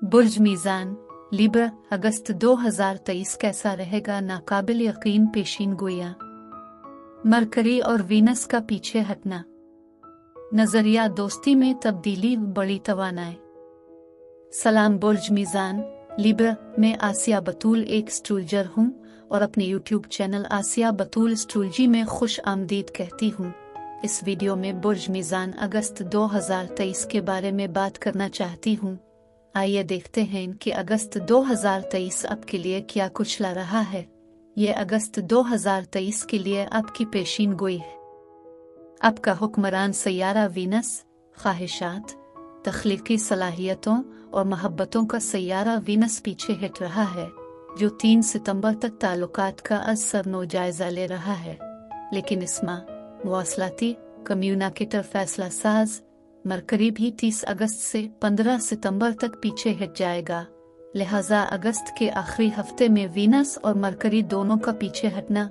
बुर्ज मीज़ान Libra अगस्त 2023 कैसा रहेगा? नाकाबिल यकीन पेशीन गोइयां। मरकरी और वीनस का पीछे हटना। नजरिया दोस्ती में तब्दीली, बड़ी तवानाई। सलाम बुर्ज मीज़ान लिब्रा, मैं आसिया बतूल एक एस्ट्रोलॉजर हूँ और अपने यूट्यूब चैनल आसिया बतूल एस्ट्रोलॉजी में खुश आमदीद कहती हूँ। इस वीडियो में बुर्ज मीज़ान अगस्त 2023 के बारे में बात करना चाहती हूँ। आइए देखते हैं कि अगस्त 2023 आपके लिए क्या कुछ ला रहा है। ये अगस्त 2023 के लिए आपकी पेशीन गोई है। आपका हुक्मरान सैयारा वीनस ख्वाहिशात, तख्लीकी सलाहियतों और मोहब्बतों का सैयारा वीनस पीछे हट रहा है, जो 3 सितंबर तक ताल्लुकात का असरनो जायजा ले रहा है। लेकिन इसमें मुवासलाती कम्युनिकेटर फैसला साज मरकरी भी 30 अगस्त से 15 सितंबर तक पीछे हट जाएगा। लिहाजा अगस्त के आखिरी हफ्ते में वीनस और मरकरी दोनों का पीछे हटना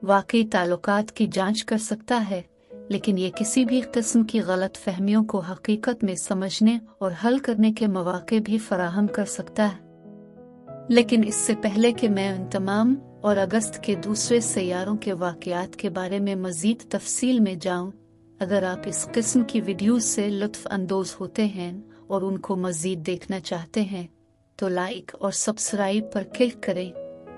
वाकई ताल्लुकात की जांच कर सकता है, लेकिन ये किसी भी किस्म की गलत फहमियों को हकीकत में समझने और हल करने के मौके भी फराहम कर सकता है। लेकिन इससे पहले कि मैं उन तमाम और अगस्त के दूसरे सैयारों के वाक़यात के बारे में मज़ीद तफसील में जाऊं, अगर आप इस किस्म की वीडियोस से लुत्फ़ अंदोज़ होते हैं और उनको मज़ीद देखना चाहते हैं तो लाइक और सब्सक्राइब पर क्लिक करें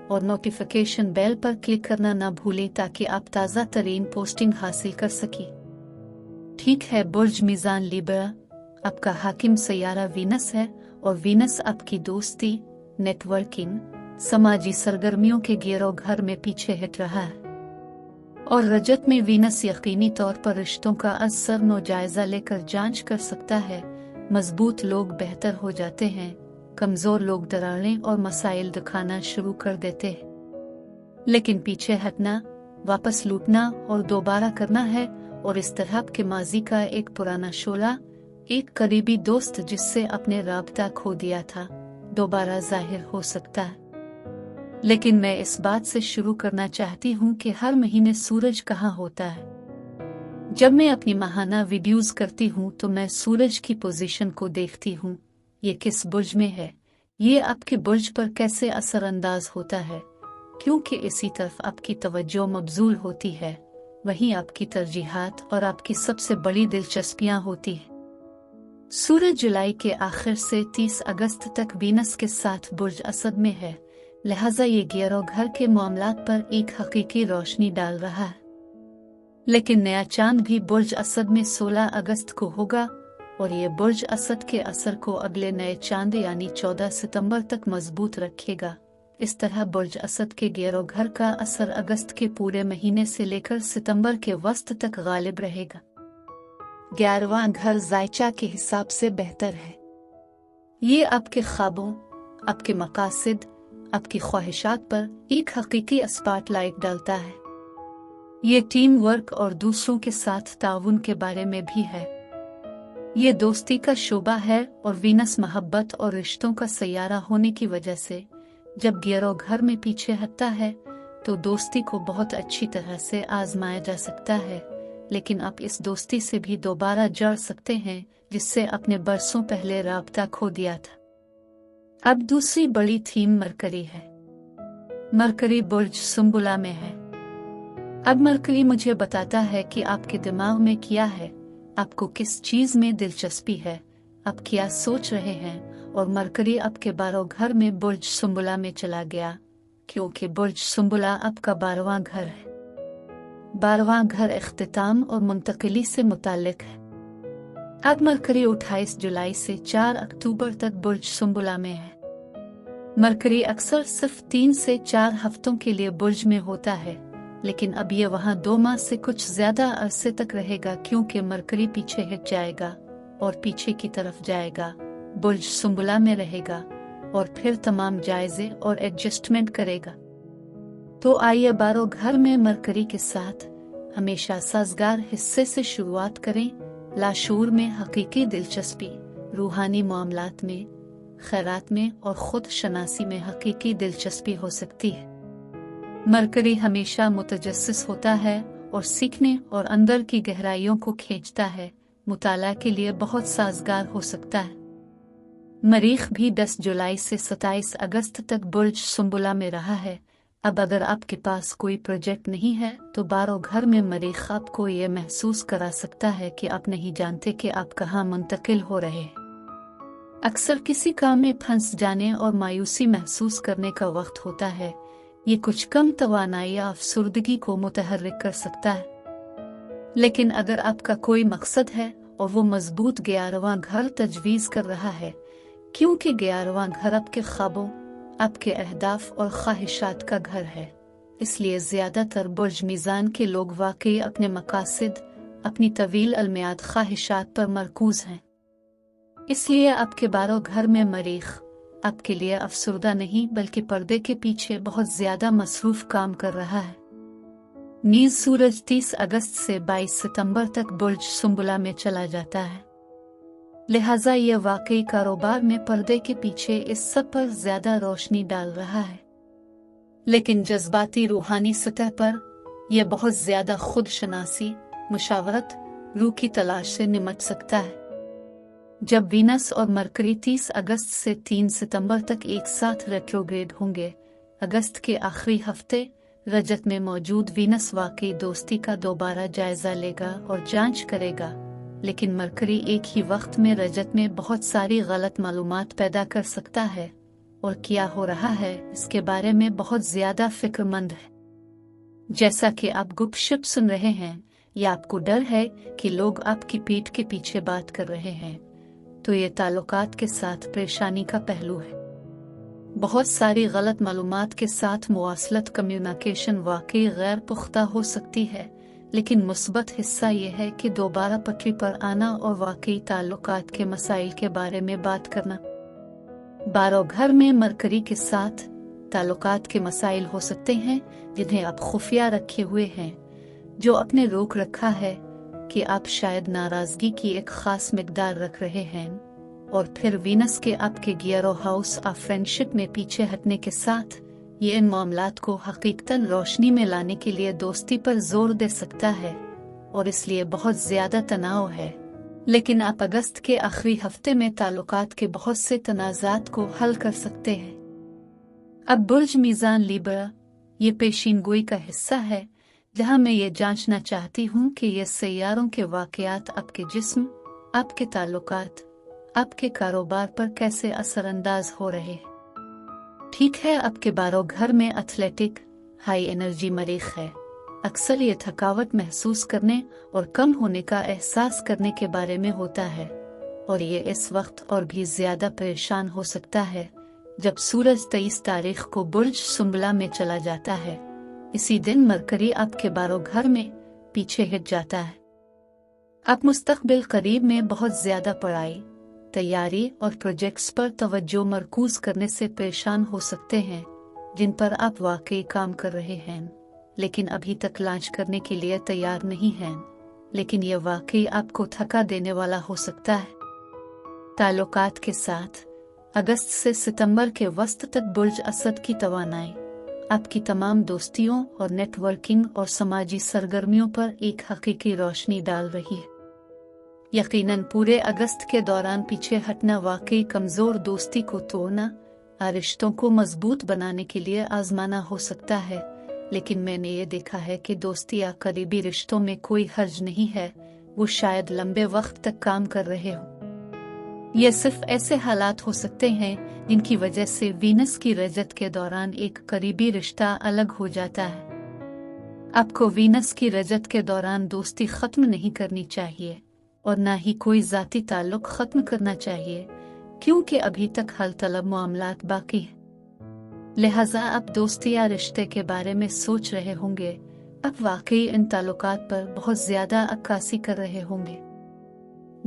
और नोटिफिकेशन बेल पर क्लिक करना ना भूलें ताकि आप ताज़ा तरीन पोस्टिंग हासिल कर सकें। ठीक है बुर्ज मीज़ान लिब्रा, आपका हाकिम सैयारा वीनस है और वीनस आपकी दोस्ती, नेटवर्किंग, समाजी सरगर्मियों के गिरोह में पीछे हट रहा है। और रजत में वीनस यकीनी तौर पर रिश्तों का असर नो जायजा लेकर जांच कर सकता है। मजबूत लोग बेहतर हो जाते हैं, कमजोर लोग दरारें और मसाइल दिखाना शुरू कर देते हैं। लेकिन पीछे हटना, वापस लूटना और दोबारा करना है, और इस तरह के माजी का एक पुराना शोला, एक करीबी दोस्त जिससे अपने राबता खो दिया था, दोबारा जाहिर हो सकता है। लेकिन मैं इस बात से शुरू करना चाहती हूँ कि हर महीने सूरज कहाँ होता है। जब मैं अपनी माहाना वीडियोस करती हूँ तो मैं सूरज की पोजीशन को देखती हूँ, ये किस बुर्ज में है, ये आपके बुर्ज पर कैसे असरअंदाज होता है। क्योंकि इसी तरफ आपकी तवज्जो मबजूल होती है, वहीं आपकी तरजीहात और आपकी सबसे बड़ी दिलचस्पियाँ होती है। सूरज जुलाई के आखिर से 30 अगस्त तक वीनस के साथ बुर्ज असद में है, लिहाजा ये गिरोह घर के मामलात पर एक हकीकी रोशनी डाल रहा है। लेकिन नया चांद भी बुर्ज असद में 16 अगस्त को होगा और ये बुर्ज असद के असर को अगले नए चांद यानी 14 सितंबर तक मजबूत रखेगा। इस तरह बुर्ज असद के गिरोह घर का असर अगस्त के पूरे महीने से लेकर सितंबर के वस्त तक गालिब रहेगा। 11वां घर जायचा के हिसाब से बेहतर है। ये आपके ख्वाबों, आपके मकासद, आपकी ख्वाहिशात पर एक हकीकी स्पॉटलाइट डालता है। ये टीम वर्क और दूसरों के साथ ताउन के बारे में भी है। ये दोस्ती का शोबा है और वीनस मोहब्बत और रिश्तों का सैयारा होने की वजह से जब गिरोह घर में पीछे हटता है तो दोस्ती को बहुत अच्छी तरह से आजमाया जा सकता है, लेकिन आप इस दोस्ती से भी दोबारा जुड़ सकते हैं जिससे आपने बरसों पहले राब्ता खो दिया था। अब दूसरी बड़ी थीम मरकरी है। मरकरी बुर्ज सुंबुला में है। अब मरकरी मुझे बताता है कि आपके दिमाग में क्या है, आपको किस चीज में दिलचस्पी है, आप क्या सोच रहे हैं। और मरकरी आपके 12 घर में बुर्ज सुंबुला में चला गया, क्योंकि बुर्ज सुंबुला आपका 12वां घर है। 12वां घर इख्तिताम और मुंतकिली से मुताल्लिक है। अब मरकरी 28 जुलाई से 4 अक्टूबर तक बुर्ज सुंबुला में है। मरकरी अक्सर सिर्फ 3 से 4 हफ्तों के लिए बुर्ज में होता है, लेकिन अब ये वहाँ 2 माह से कुछ ज्यादा अरसे तक रहेगा, क्योंकि मरकरी पीछे हट जाएगा और पीछे की तरफ जाएगा, बुर्ज सुंबुला में रहेगा और फिर तमाम जायजे और एडजस्टमेंट करेगा। तो आइए 12 घर में मरकरी के साथ हमेशा साजगार हिस्से से शुरुआत करें। लाशूर में हकीकी दिलचस्पी, रूहानी मामलात में, खैरात में और खुद शनासी में हकीकी दिलचस्पी हो सकती है। मरकरी हमेशा मुतजस्सिस होता है और सीखने और अंदर की गहराइयों को खींचता है, मुताला के लिए बहुत साजगार हो सकता है। मरीख भी 10 जुलाई से 27 अगस्त तक बुर्ज सुंबुला में रहा है। अब अगर आपके पास कोई प्रोजेक्ट नहीं है तो 12 घर में मरीख आपको ये महसूस करा सकता है कि आप नहीं जानते कि आप कहाँ मुंतकिल हो रहे हैं। अक्सर किसी काम में फंस जाने और मायूसी महसूस करने का वक्त होता है। ये कुछ कम तवानाई या अफसुर्दगी को मुतहर्रिक कर सकता है। लेकिन अगर आपका कोई मकसद है और वो मजबूत 11वां घर तजवीज़ कर रहा है, क्योंकि 11वां घर आपके ख्वाबों, आपके अहदाफ और ख्वाहिशात का घर है, इसलिए ज़्यादातर बुर्ज मीज़ान के लोग वाकई अपने मकासद, अपनी तवील अलमियाद ख्वाहिशात पर मरकूज हैं। इसलिए आपके 12 घर में मरीख आपके लिए अफसुर्दा नहीं बल्कि पर्दे के पीछे बहुत ज़्यादा मसरूफ़ काम कर रहा है। नीज़ सूरज 30 अगस्त से 22 सितंबर तक बुर्ज सुंबुला में चला जाता है, लिहाजा यह वाकई कारोबार में पर्दे के पीछे इस सब पर ज्यादा रोशनी डाल रहा है। लेकिन जज्बाती रूहानी सतह पर यह बहुत ज्यादा खुद शनासी, मुशावरत, रूह की तलाश से निमट सकता है। जब वीनस और मरकरी 30 अगस्त से 3 सितंबर तक एक साथ रेट्रोग्रेड होंगे, अगस्त के आखिरी हफ्ते रजत में मौजूद वीनस वाकई दोस्ती का दोबारा जायजा लेगा और जांच करेगा, लेकिन मरकरी एक ही वक्त में रजत में बहुत सारी गलत मालूमात पैदा कर सकता है और क्या हो रहा है इसके बारे में बहुत ज्यादा फिक्रमंद है। जैसा कि आप गुपशप सुन रहे हैं या आपको डर है कि लोग आपकी पीठ के पीछे बात कर रहे हैं, तो ये ताल्लुकात के साथ परेशानी का पहलू है। बहुत सारी गलत मालूमात के साथ मुवासलत कम्युनिकेशन वाकई गैर पुख्ता हो सकती है, लेकिन मुस्बत हिस्सा यह है कि दोबारा पटरी पर आना और वाकई ताल्लुकात के मसाइल के बारे में बात करना। 12 घर में मरकरी के साथ ताल्लुकात के मसाइल हो सकते हैं जिन्हें आप खुफिया रखे हुए हैं, जो आपने रोक रखा है कि आप शायद नाराजगी की एक खास मिकदार रख रहे हैं, और फिर वीनस के आपके 11 हाउस ऑफ फ्रेंडशिप में पीछे हटने के साथ ये इन मामलात को हकीकतन रोशनी में लाने के लिए दोस्ती पर जोर दे सकता है और इसलिए बहुत ज्यादा तनाव है। लेकिन आप अगस्त के आखिरी हफ्ते में ताल्लुकात के बहुत से तनाज़ात को हल कर सकते हैं। अब बुर्ज मीज़ान लिब्रा ये पेशीनगोई का हिस्सा है जहां मैं ये जांचना चाहती हूँ कि ये सैयारों के वाक़यात आपके जिस्म, आपके ताल्लुकात, आपके कारोबार पर कैसे असरअंदाज हो रहे हैं। ठीक है, आपके 12 घर में एथलेटिक, हाई एनर्जी मरीख है। अक्सर ये थकावट महसूस करने और कम होने का एहसास करने के बारे में होता है, और ये इस वक्त और भी ज्यादा परेशान हो सकता है जब सूरज 23 तारीख को बुर्ज सुंबला में चला जाता है। इसी दिन मरकरी आपके 12 घर में पीछे हट जाता है। आप मुस्तकबिल करीब में बहुत ज्यादा पढ़ाई, तैयारी और प्रोजेक्ट्स पर तवज्जो मरकूज करने से परेशान हो सकते हैं जिन पर आप वाकई काम कर रहे हैं लेकिन अभी तक लॉन्च करने के लिए तैयार नहीं हैं, लेकिन यह वाकई आपको थका देने वाला हो सकता है। ताल्लुकात के साथ अगस्त से सितंबर के वस्त तक बुर्ज असद की तवानाई आपकी तमाम दोस्तियों और नेटवर्किंग और समाजी सरगर्मियों पर एक हकीकी रोशनी डाल रही है। यकीनन पूरे अगस्त के दौरान पीछे हटना वाकई कमजोर दोस्ती को तोड़ना, रिश्तों को मजबूत बनाने के लिए आजमाना हो सकता है, लेकिन मैंने ये देखा है कि दोस्ती या करीबी रिश्तों में कोई हर्ज नहीं है, वो शायद लंबे वक्त तक काम कर रहे हो। ये सिर्फ ऐसे हालात हो सकते हैं जिनकी वजह से वीनस की रजत के दौरान एक करीबी रिश्ता अलग हो जाता है। आपको वीनस की रजत के दौरान दोस्ती खत्म नहीं करनी चाहिए और ना ही कोई जाती ताल्लुक खत्म करना चाहिए, क्योंकि अभी तक हल तलब मामलात बाकी है। लिहाजा आप दोस्ती या रिश्ते के बारे में सोच रहे होंगे, आप वाकई इन ताल्लुकात पर बहुत ज्यादा अक्कासी कर रहे होंगे।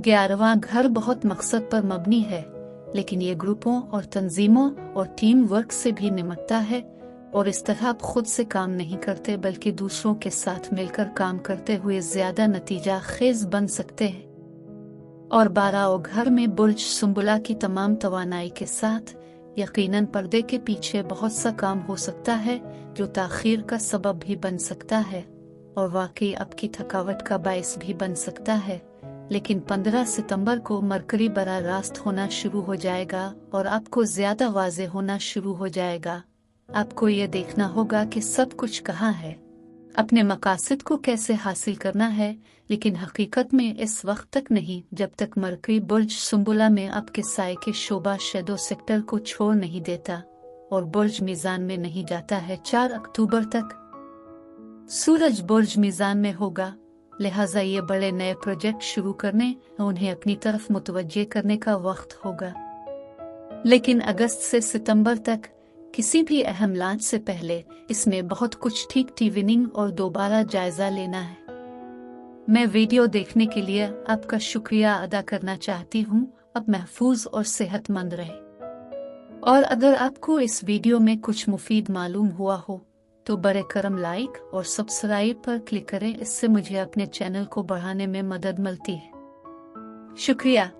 11वां घर बहुत मकसद पर मबनी है, लेकिन ये ग्रुपों और तंजीमों और टीम वर्क से भी निमटता है, और इस तरह आप खुद से काम नहीं करते बल्कि दूसरों के साथ मिलकर काम करते हुए ज्यादा नतीजा खेज बन सकते हैं। और 12 घर में बुर्ज सुंबुला की तमाम तवानाई के साथ यकीनन पर्दे के पीछे बहुत सा काम हो सकता है जो ताखीर का सबब भी बन सकता है, और वाकई आपकी थकावट का बायस भी बन सकता है। लेकिन 15 सितंबर को मरकरी बराह रास्त होना शुरू हो जाएगा और आपको ज्यादा वाज़ेह होना शुरू हो जाएगा। आपको ये देखना होगा कि सब कुछ कहाँ है, अपने मकासद को कैसे हासिल करना है, लेकिन हकीकत में इस वक्त तक नहीं जब तक मरकरी बुर्ज सुंबुला में आपके साए के शोबा शेडो सेक्टर को छोड़ नहीं देता और बुर्ज मीज़ान में नहीं जाता है। 4 अक्टूबर तक सूरज बुर्ज मीज़ान में होगा, लिहाजा ये बड़े नए प्रोजेक्ट शुरू करने और उन्हें अपनी तरफ मुतवज्जे करने का वक्त होगा। लेकिन अगस्त से सितंबर तक किसी भी अहम लॉन्च से पहले इसमें बहुत कुछ ठीक ट्यूनिंग और दोबारा जायजा लेना है। मैं वीडियो देखने के लिए आपका शुक्रिया अदा करना चाहती हूँ। अब महफूज और सेहतमंद रहे। और अगर आपको इस वीडियो में कुछ मुफीद मालूम हुआ हो तो बड़े करम लाइक और सब्सक्राइब पर क्लिक करें, इससे मुझे अपने चैनल को बढ़ाने में मदद मिलती है। शुक्रिया।